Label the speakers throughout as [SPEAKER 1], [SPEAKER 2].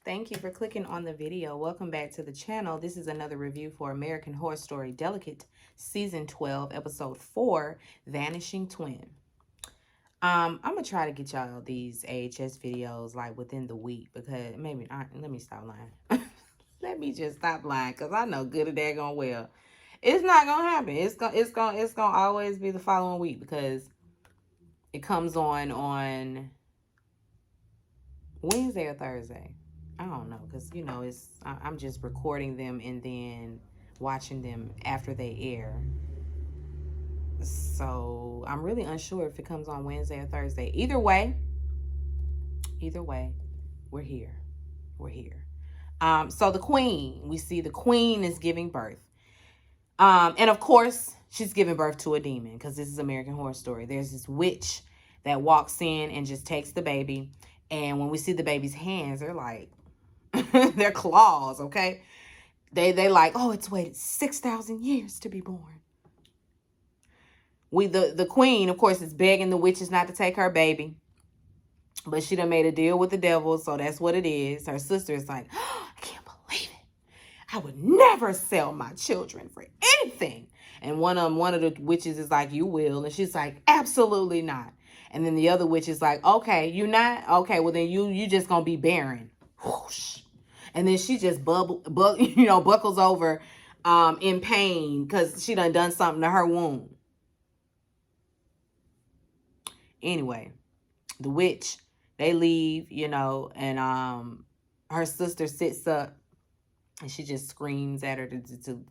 [SPEAKER 1] Thank you for clicking on the video. Welcome back to the channel. This is another review for American Horror Story Delicate Season 12, Episode 4, Vanishing Twin. I'm gonna try to get y'all these AHS videos like within the week because maybe not. Let me stop lying. Let me just stop lying because I know good and daggone well it's not gonna happen. It's gonna always be the following week because it comes on Wednesday or Thursday. I don't know because I'm just recording them and then watching them after they air. So I'm really unsure if it comes on Wednesday or Thursday. Either way, we're here. We're here. So the queen, we see the queen is giving birth. And of course, she's giving birth to a demon because this is American Horror Story. There's this witch that walks in and just takes the baby. And when we see the baby's hands, they're like, they're claws, okay? They like, oh, it's waited 6,000 years to be born. The queen, of course, is begging the witches not to take her baby. But she done made a deal with the devil, so that's what it is. Her sister is like, oh, I can't believe it. I would never sell my children for anything. And one of the witches is like, you will. And she's like, absolutely not. And then the other witch is like, okay, you not? Okay, well then you just gonna be barren. Whoosh. And then she just buckles over in pain because she done something to her womb. Anyway, the witch, they leave, and her sister sits up and she just screams at her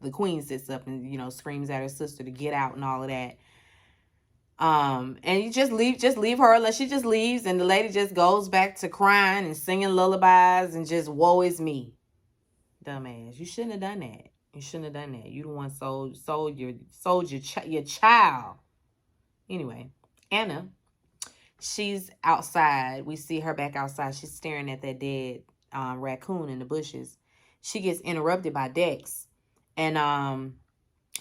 [SPEAKER 1] the queen sits up and screams at her sister to get out and all of that. And you just leave her unless she just leaves, and the lady just goes back to crying and singing lullabies and just woe is me. Dumbass. You shouldn't have done that. You shouldn't have done that. You the one sold your child. Anyway, Anna, she's outside. We see her back outside. She's staring at that dead raccoon in the bushes. She gets interrupted by Dex, and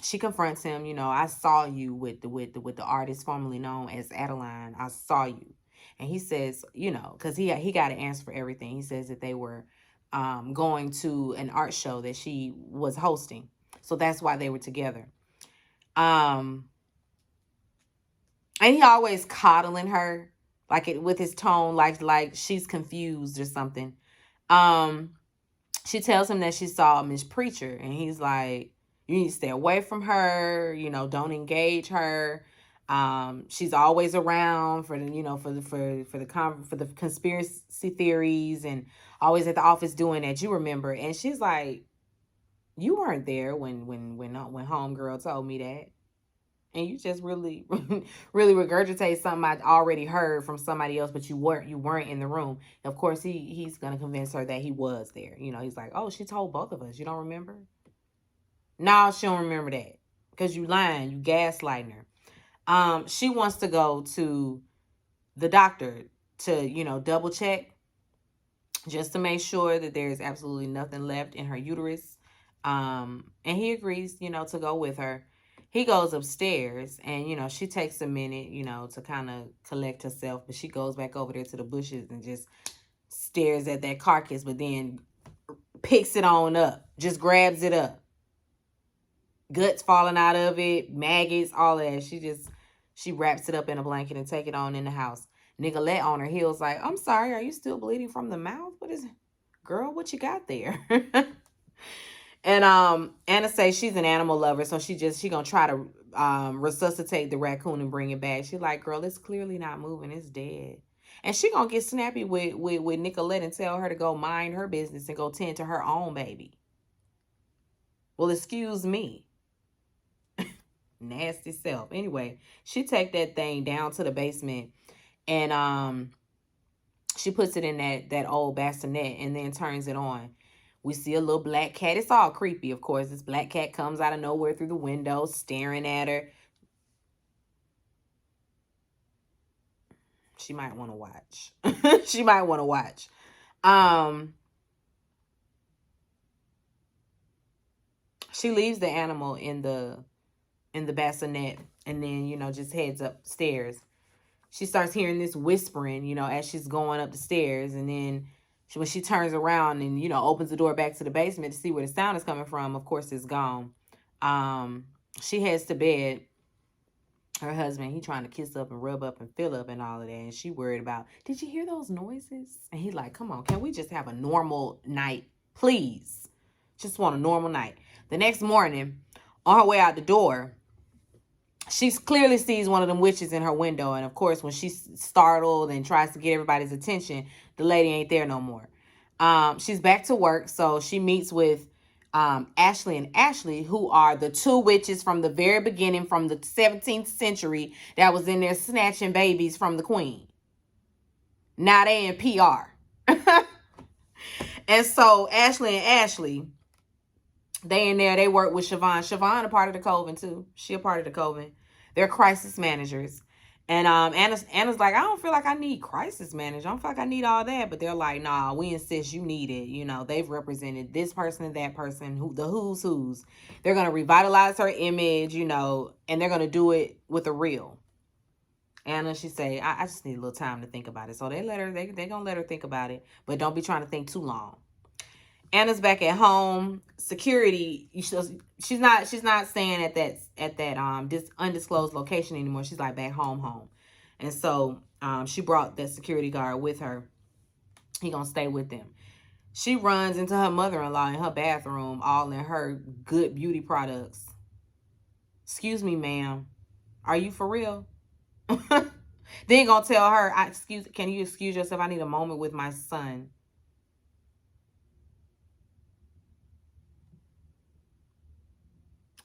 [SPEAKER 1] she confronts him. I saw you with the artist formerly known as Adeline. I saw you, and he says, because he got an answer for everything. He says that they were going to an art show that she was hosting, so that's why they were together. And he always coddling her, with his tone, like she's confused or something. She tells him that she saw Miss Preacher, and he's like, you need to stay away from her, don't engage her. She's always around for the conspiracy theories, and always at the office doing that, you remember. And she's like, you weren't there when homegirl told me that. And you just really really regurgitate something I'd already heard from somebody else, but you weren't in the room. Of course, he's gonna convince her that he was there. He's like, oh, she told both of us. You don't remember? No, she don't remember that because you lying, you gaslighting her. She wants to go to the doctor to double check, just to make sure that there's absolutely nothing left in her uterus. And he agrees, to go with her. He goes upstairs, and she takes a minute, to kind of collect herself, but she goes back over there to the bushes and just stares at that carcass, but then picks it on up, just grabs it up. Guts falling out of it, maggots, all that. She wraps it up in a blanket and take it on in the house. Nicolette on her heels like, I'm sorry, are you still bleeding from the mouth? What is it? Girl, what you got there? And Anna says she's an animal lover, so she gonna try to resuscitate the raccoon and bring it back. She's like, girl, it's clearly not moving, it's dead. And she gonna get snappy with Nicolette and tell her to go mind her business and go tend to her own baby. Well, excuse me. Nasty self. Anyway, she take that thing down to the basement, and she puts it in that old bassinet and then turns it on. We see a little black cat. It's all creepy, of course. This black cat comes out of nowhere through the window, staring at her. She might want to watch. She might want to watch. She leaves the animal in the bassinet and then, just heads upstairs. She starts hearing this whispering, as she's going up the stairs, and then When she turns around and, opens the door back to the basement to see where the sound is coming from, of course it's gone. She heads to bed. Her husband, he trying to kiss up and rub up and fill up and all of that. And she worried about, did you hear those noises? And he like, come on, can we just have a normal night, please? Just want a normal night. The next morning, on her way out the door, she clearly sees one of them witches in her window. And of course, when she's startled and tries to get everybody's attention, the lady ain't there no more. She's back to work. So she meets with Ashley and Ashley, who are the two witches from the very beginning, from the 17th century, that was in there snatching babies from the queen. Now they in PR. And so Ashley and Ashley, they in there, they work with Siobhan. Siobhan a part of the coven too. She a part of the coven. They're crisis managers. And Anna's like, I don't feel like I need crisis manager. I don't feel like I need all that. But they're like, nah, we insist you need it. They've represented this person and that person, the who's. They're going to revitalize her image, and they're going to do it with a real. Anna, she say, I just need a little time to think about it. So they're going to let her think about it. But don't be trying to think too long. Anna's back at home. Security, she's not staying at that this undisclosed location anymore. She's like back home. And so she brought that security guard with her. He gonna stay with them. She runs into her mother-in-law in her bathroom, all in her good beauty products. Excuse me, ma'am. Are you for real? Then gonna tell her, can you excuse yourself? I need a moment with my son.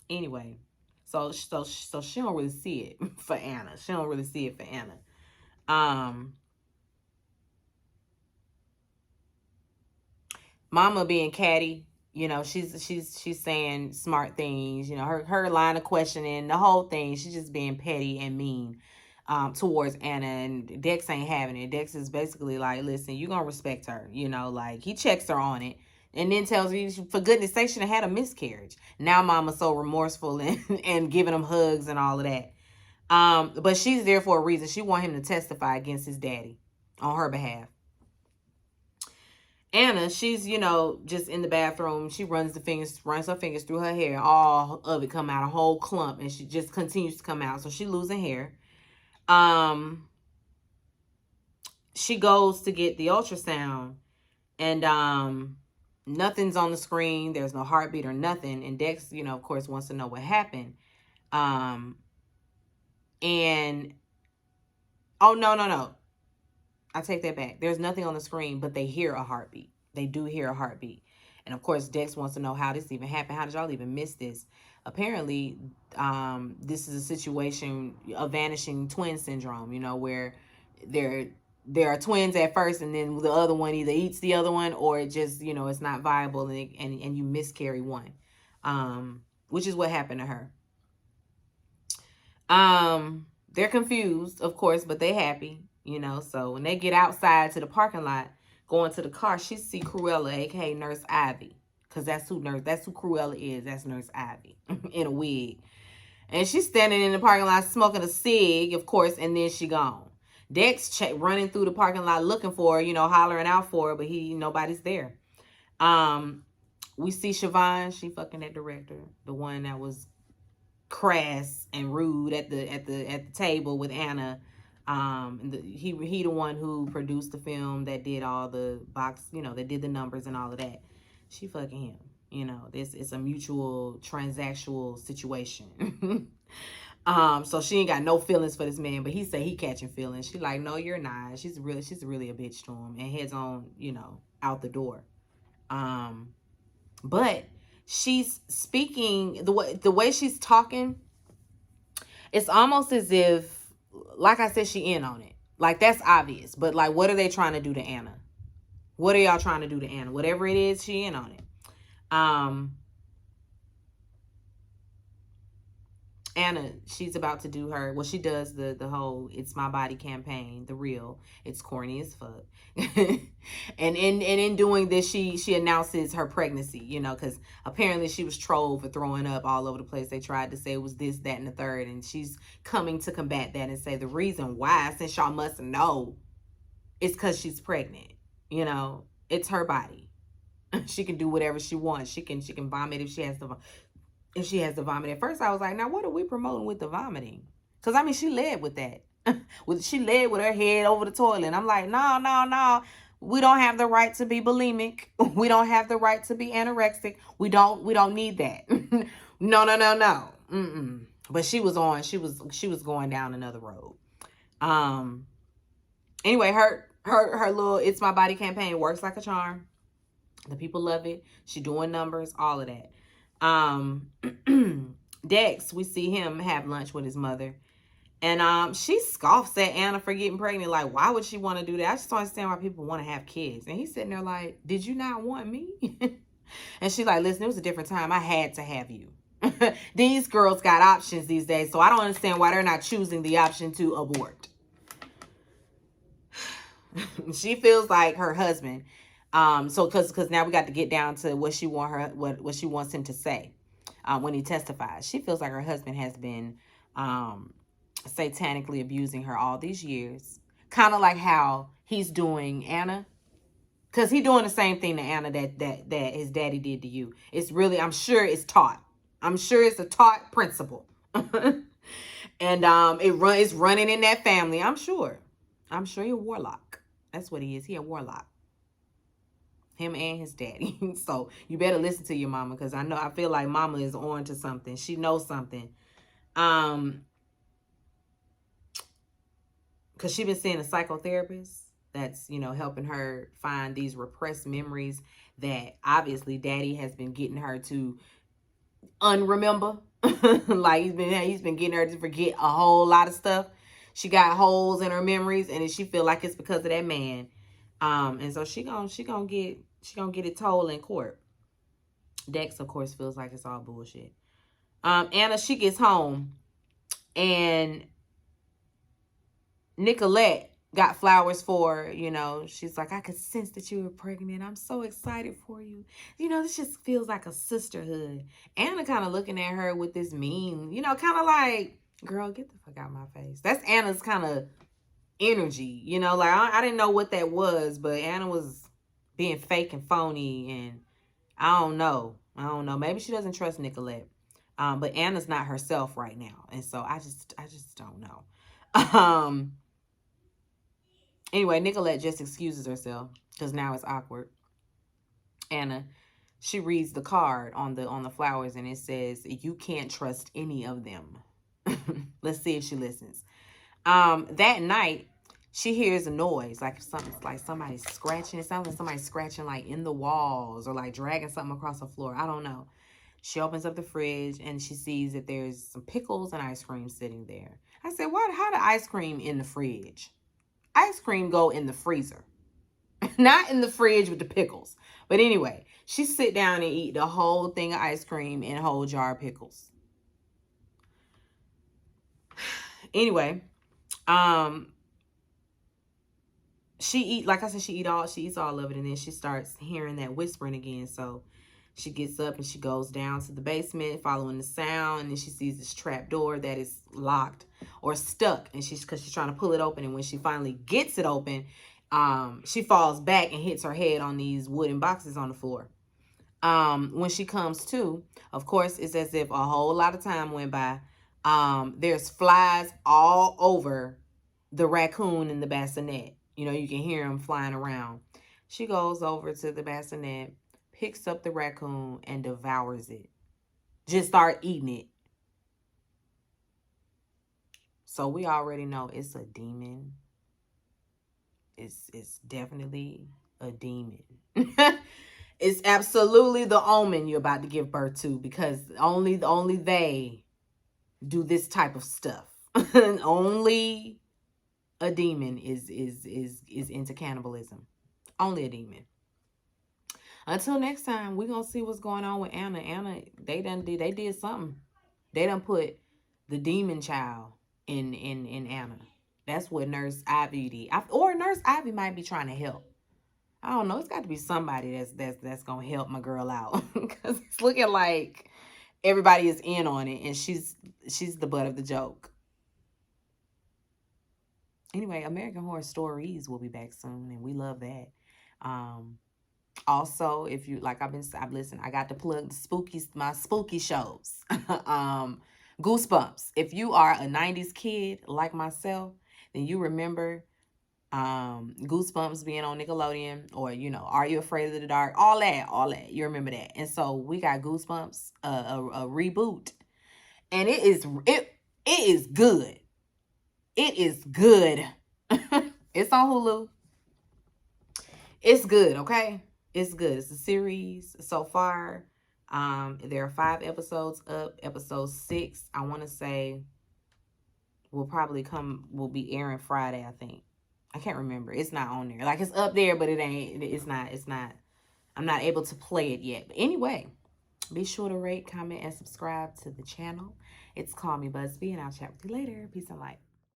[SPEAKER 1] Anyway, so she don't really see it for Anna. She don't really see it for Anna. Mama being catty, she's saying smart things. Her line of questioning, the whole thing. She's just being petty and mean towards Anna, and Dex ain't having it. Dex is basically like, listen, you gonna respect her. Like he checks her on it. And then tells me, for goodness sake, she done had a miscarriage. Now mama's so remorseful and giving him hugs and all of that. But she's there for a reason. She want him to testify against his daddy on her behalf. Anna, she's, just in the bathroom. She runs her fingers through her hair. All of it come out, a whole clump. And she just continues to come out. So she losing hair. She goes to get the ultrasound. And, nothing's on the screen. There's no heartbeat or nothing. And Dex, of course, wants to know what happened. And, oh, no. I take that back. There's nothing on the screen, but they hear a heartbeat. They do hear a heartbeat. And, of course, Dex wants to know how this even happened. How did y'all even miss this? Apparently, this is a situation of vanishing twin syndrome, where there are twins at first, and then the other one either eats the other one, or it just, it's not viable, and you miscarry one, which is what happened to her. They're confused, of course, but they happy, so when they get outside to the parking lot, going to the car, she see Cruella, aka Nurse Ivy, because that's who Cruella is. That's Nurse Ivy in a wig, and she's standing in the parking lot smoking a cig, of course, and then she gone. Dex running through the parking lot looking for her, hollering out for her, but nobody's there. We see Siobhan, she fucking that director, the one that was crass and rude at the table with Anna. He the one who produced the film, that did all the box, that did the numbers and all of that. She fucking him. This is a mutual transactional situation. So she ain't got no feelings for this man, but he say he catching feelings. She like, no, you're not. She's really a bitch to him, and heads on, out the door. But she's speaking, the way she's talking, it's almost as if, like I said, she in on it. Like, that's obvious. But like, what are they trying to do to Anna? What are y'all trying to do to Anna? Whatever it is, she in on it. Anna, she's about to do she does the whole It's My Body campaign, the real. It's corny as fuck. and in doing this, she announces her pregnancy, because apparently she was trolled for throwing up all over the place. They tried to say it was this, that, and the third, and she's coming to combat that and say the reason why, since y'all must know, it's because she's pregnant. It's her body. She can do whatever she wants. She can vomit if she has to vomit. At first I was like, now what are we promoting with the vomiting? Because I mean, she led with that. She led with her head over the toilet. And I'm like, no, no, no. We don't have the right to be bulimic. We don't have the right to be anorexic. We don't need that. No, no, no, no. Mm-mm. But she was going down another road. Um anyway, her little It's My Body campaign works like a charm. The people love it. She doing numbers, all of that. Um Dex, we see him have lunch with his mother. And she scoffs at Anna for getting pregnant. Like, why would she want to do that? I just don't understand why people want to have kids. And he's sitting there like, did you not want me? And she like, listen, it was a different time. I had to have you. These girls got options these days. So I don't understand why they're not choosing the option to abort. She feels like her husband. So because now we got to get down to what she wants him to say when he testifies. She feels like her husband has been satanically abusing her all these years, kind of like how he's doing Anna, because he's doing the same thing to Anna that his daddy did to you. It's really, I'm sure it's taught. I'm sure it's a taught principle. And it's running in that family. I'm sure he's a warlock. That's what he is. He a warlock. Him and his daddy. So you better listen to your mama, because I feel like mama is on to something. She knows something. Because she been seeing a psychotherapist that's, helping her find these repressed memories that obviously daddy has been getting her to unremember. Like he's been getting her to forget a whole lot of stuff. She got holes in her memories, and she feel like it's because of that man. And so she gonna get it told in court. Dex, of course, feels like it's all bullshit. Anna, she gets home, and Nicolette got flowers for, she's like, I could sense that you were pregnant. I'm so excited for you. This just feels like a sisterhood. Anna kind of looking at her with this mean, kind of like, girl, get the fuck out of my face. That's Anna's kind of energy, like I didn't know what that was, but Anna was being fake and phony, and I don't know. Maybe she doesn't trust Nicolette. But Anna's not herself right now. And so I just don't know. Anyway, Nicolette just excuses herself because now it's awkward. Anna, she reads the card on the flowers, and it says, you can't trust any of them. Let's see if she listens. That night, she hears a noise, like somebody's scratching. It sounds like somebody's scratching like in the walls or like dragging something across the floor. I don't know. She opens up the fridge and she sees that there's some pickles and ice cream sitting there. I said, how the ice cream in the fridge? Ice cream go in the freezer, not in the fridge with the pickles. But anyway, she sit down and eat the whole thing of ice cream and a whole jar of pickles. Anyway, she eats all of it, and then she starts hearing that whispering again. So she gets up and she goes down to the basement following the sound, and then she sees this trap door that is locked or stuck, and because she's trying to pull it open, and when she finally gets it open, she falls back and hits her head on these wooden boxes on the floor. When she comes to, of course, it's as if a whole lot of time went by. There's flies all over the raccoon in the bassinet. You can hear them flying around. She goes over to the bassinet, picks up the raccoon, and devours it. Just start eating it. So we already know it's a demon. It's definitely a demon. It's absolutely the omen you're about to give birth to, because only they do this type of stuff. Only a demon is into cannibalism. Only a demon. Until next time, we're gonna see what's going on with Anna. Anna, they did something. They done put the demon child in Anna. That's what Nurse Ivy did. Or Nurse Ivy might be trying to help. I don't know. It's got to be somebody that's gonna help my girl out, because it's looking like everybody is in on it, and she's the butt of the joke. Anyway, American Horror Stories will be back soon, and we love that. Also, if you like, I've listened. I got to plug my spooky shows. Goosebumps. If you are a '90s kid like myself, then you remember Goosebumps being on Nickelodeon, or Are You Afraid of the Dark? All that. You remember that. And so we got Goosebumps, a reboot, and it is good. It is good. It's on Hulu. It's good, okay? It's good. It's a series so far. There are 5 episodes up. Episode 6, I want to say, will be airing Friday, I think. I can't remember. It's not on there. Like, it's up there, but it's not. I'm not able to play it yet. But anyway, be sure to rate, comment, and subscribe to the channel. It's Call Me Busby, and I'll chat with you later. Peace and light.